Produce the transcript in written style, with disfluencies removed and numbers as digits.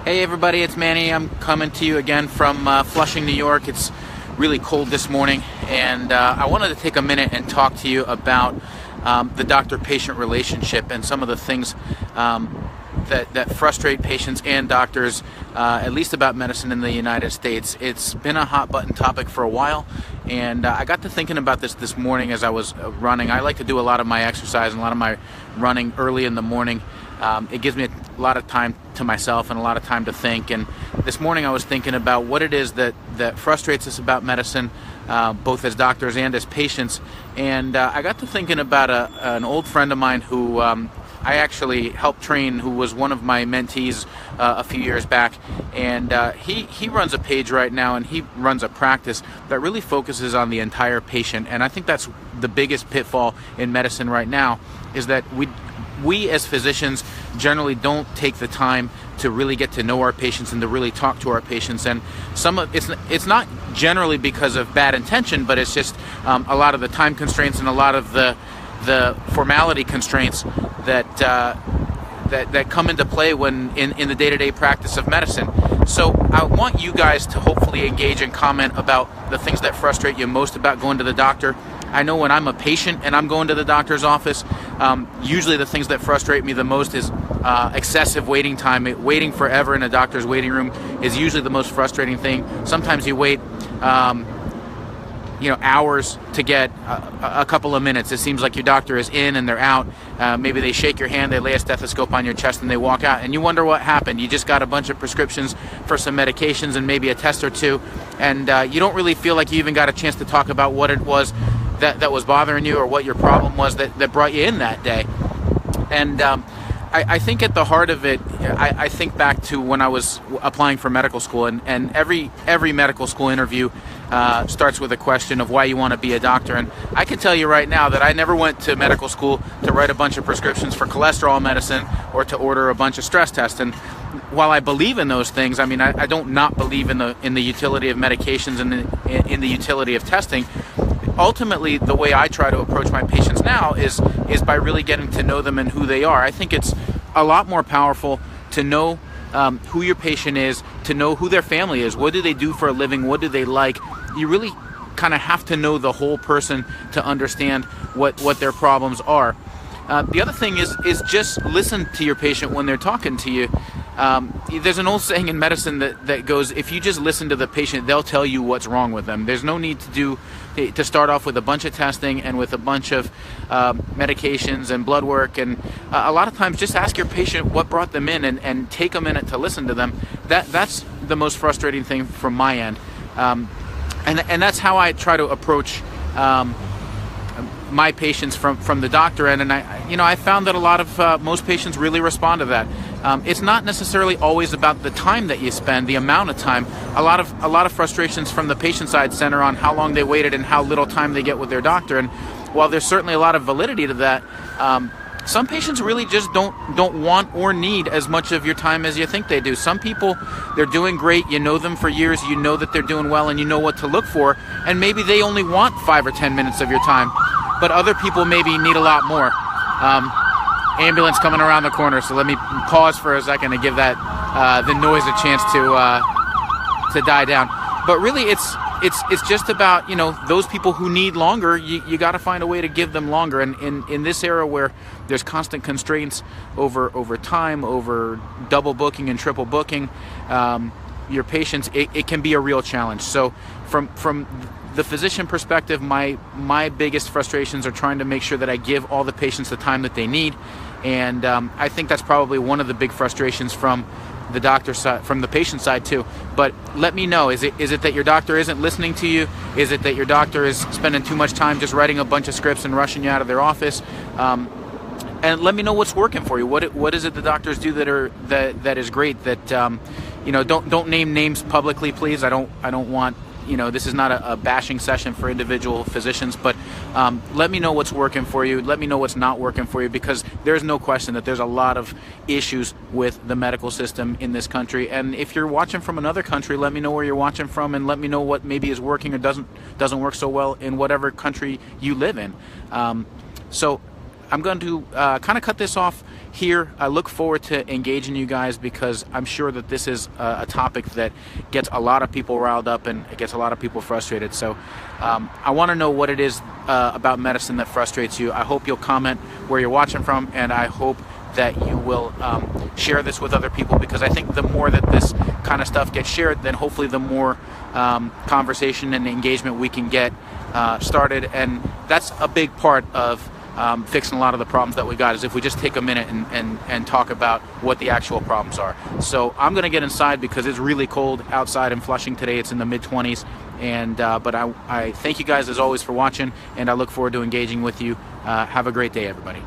Hey everybody, it's Manny. I'm coming to you again from Flushing, New York. It's really cold this morning, and I wanted to take a minute and talk to you about the doctor-patient relationship and some of the things that frustrate patients and doctors, at least about medicine in the United States. It's been a hot-button topic for a while, and I got to thinking about this morning as I was running. I like to do a lot of my exercise and a lot of my running early in the morning. It gives me a lot of time to myself and a lot of time to think. And this morning I was thinking about what it is that frustrates us about medicine, both as doctors and as patients. And I got to thinking about an old friend of mine who I actually helped train, who was one of my mentees a few years back. And he runs a page right now, and he runs a practice that really focuses on the entire patient. And I think that's the biggest pitfall in medicine right now, is that we as physicians generally don't take the time to really get to know our patients and to really talk to our patients. And it's not generally because of bad intention, but it's just a lot of the time constraints and a lot of the formality constraints that come into play when in the day-to-day practice of medicine. So I want you guys to hopefully engage and comment about the things that frustrate you most about going to the doctor. I know when I'm a patient and I'm going to the doctor's office, usually the things that frustrate me the most is excessive waiting time. Waiting forever in a doctor's waiting room is usually the most frustrating thing. Sometimes you wait hours to get a couple of minutes. It seems like your doctor is in and they're out. Maybe they shake your hand, they lay a stethoscope on your chest, and they walk out, and you wonder what happened. You just got a bunch of prescriptions for some medications and maybe a test or two, and you don't really feel like you even got a chance to talk about what it was that was bothering you, or what your problem was that brought you in that day. And I think at the heart of it, I think back to when I was applying for medical school, and every medical school interview starts with a question of why you want to be a doctor. And I can tell you right now that I never went to medical school to write a bunch of prescriptions for cholesterol medicine or to order a bunch of stress tests. And while I believe in those things, I mean, I don't not believe in the utility of medications and in the utility of testing. Ultimately, the way I try to approach my patients now is by really getting to know them and who they are. I think it's a lot more powerful to know who your patient is, to know who their family is. What do they do for a living? What do they like? You really kind of have to know the whole person to understand what their problems are. The other thing is just listen to your patient when they're talking to you. There's an old saying in medicine that goes, if you just listen to the patient, they'll tell you what's wrong with them. There's no need to start off with a bunch of testing and with a bunch of medications and blood work. And a lot of times just ask your patient what brought them in and take a minute to listen to them. That's the most frustrating thing from my end. And that's how I try to approach my patients from the doctor end, and I found that a lot of most patients really respond to that. It's not necessarily always about the time that you spend, the amount of time. A lot of frustrations from the patient side center on how long they waited and how little time they get with their doctor. And while there's certainly a lot of validity to that, some patients really just don't want or need as much of your time as you think they do. Some people, they're doing great, you know them for years, you know that they're doing well, and you know what to look for, and maybe they only want 5 or 10 minutes of your time. But other people maybe need a lot more. Ambulance coming around the corner, so let me pause for a second to give that the noise a chance to die down. But really, it's just about those people who need longer. You got to find a way to give them longer. And in this era where there's constant constraints over time, over double booking and triple booking, your patients, it can be a real challenge. So from the physician perspective, my biggest frustrations are trying to make sure that I give all the patients the time that they need, and I think that's probably one of the big frustrations from the doctor side, from the patient side too. But let me know, is it that your doctor isn't listening to you? Is it that your doctor is spending too much time just writing a bunch of scripts and rushing you out of their office? And let me know what's working for you. What is it the doctors do that is great? That don't name names publicly, please. I don't want. This is not a bashing session for individual physicians, but let me know what's working for you. Let me know what's not working for you, because there's no question that there's a lot of issues with the medical system in this country. And if you're watching from another country, let me know where you're watching from, and let me know what maybe is working or doesn't work so well in whatever country you live in. So I'm going to kind of cut this off here. I look forward to engaging you guys because I'm sure that this is a topic that gets a lot of people riled up and it gets a lot of people frustrated. So I want to know what it is about medicine that frustrates you. I hope you'll comment where you're watching from, and I hope that you will share this with other people, because I think the more that this kind of stuff gets shared, then hopefully the more conversation and engagement we can get started. And that's a big part of fixing a lot of the problems that we got, is if we just take a minute and talk about what the actual problems are. So I'm going to get inside because it's really cold outside in Flushing today. It's in the mid-20s. And but I thank you guys as always for watching, and I look forward to engaging with you. Have a great day, everybody.